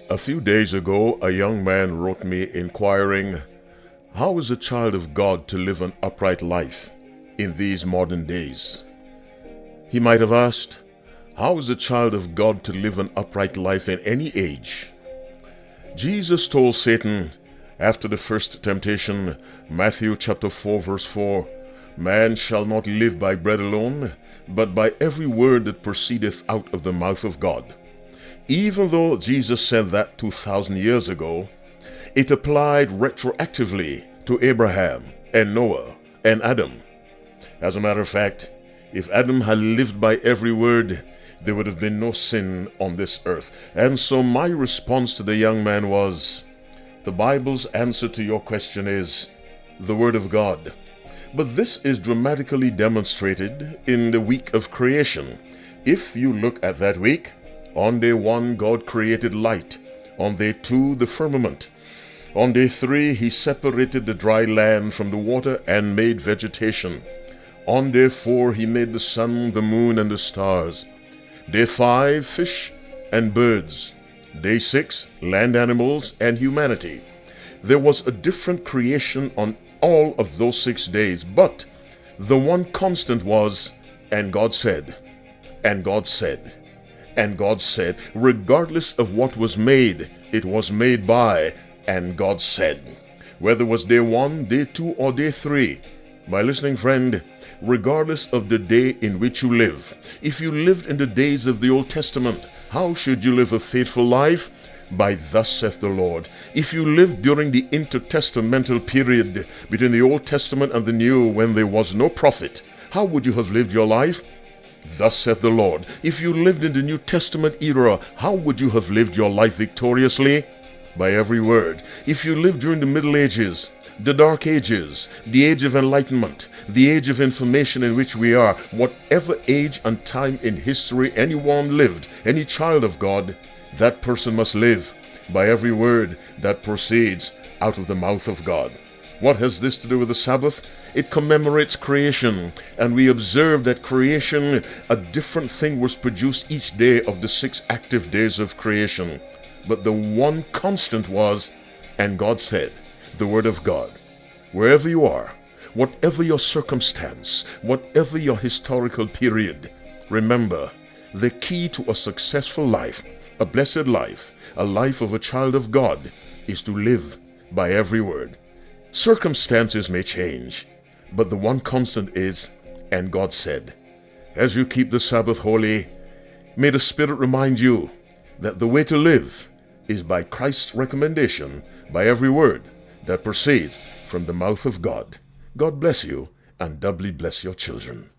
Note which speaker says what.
Speaker 1: A few days ago, a young man wrote me inquiring, how is a child of God to live an upright life in these modern days? He might have asked, how is a child of God to live an upright life in any age? Jesus told Satan after the first temptation, Matthew chapter 4 verse 4, man shall not live by bread alone, but by every word that proceedeth out of the mouth of God. Even though Jesus said that 2,000 years ago, it applied retroactively to Abraham and Noah and Adam. As a matter of fact, if Adam had lived by every word, there would have been no sin on this earth. And so my response to the young man was, the Bible's answer to your question is the Word of God. But this is dramatically demonstrated in the week of creation. If you look at that week, on day 1, God created light. On day 2, the firmament. On day 3, he separated the dry land from the water and made vegetation. On day 4, he made the sun, the moon, and the stars. Day 5, fish and birds. Day 6, land animals and humanity. There was a different creation on all of those 6 days, but the one constant was, and God said, and God said, and God said, regardless of what was made, it was made by, and God said. Whether it was day 1, day 2, or day 3, my listening friend, regardless of the day in which you live, if you lived in the days of the Old Testament, how should you live a faithful life? By thus saith the Lord. If you lived during the intertestamental period between the Old Testament and the New, when there was no prophet, how would you have lived your life? Thus saith the Lord. If you lived in the New Testament era, how would you have lived your life victoriously? By every word. If you lived during the Middle Ages, the Dark Ages, the Age of Enlightenment, the Age of Information in which we are, whatever age and time in history anyone lived, any child of God, that person must live by every word that proceeds out of the mouth of God. What has this to do with the Sabbath? It commemorates creation, and we observe that creation, a different thing was produced each day of the 6 active days of creation. But the one constant was, and God said, the Word of God. Wherever you are, whatever your circumstance, whatever your historical period, remember, the key to a successful life, a blessed life, a life of a child of God, is to live by every word. Circumstances may change, but the one constant is, and God said. As you keep the Sabbath holy, may the Spirit remind you that the way to live is by Christ's recommendation, by every word that proceeds from the mouth of God. God bless you and doubly bless your children.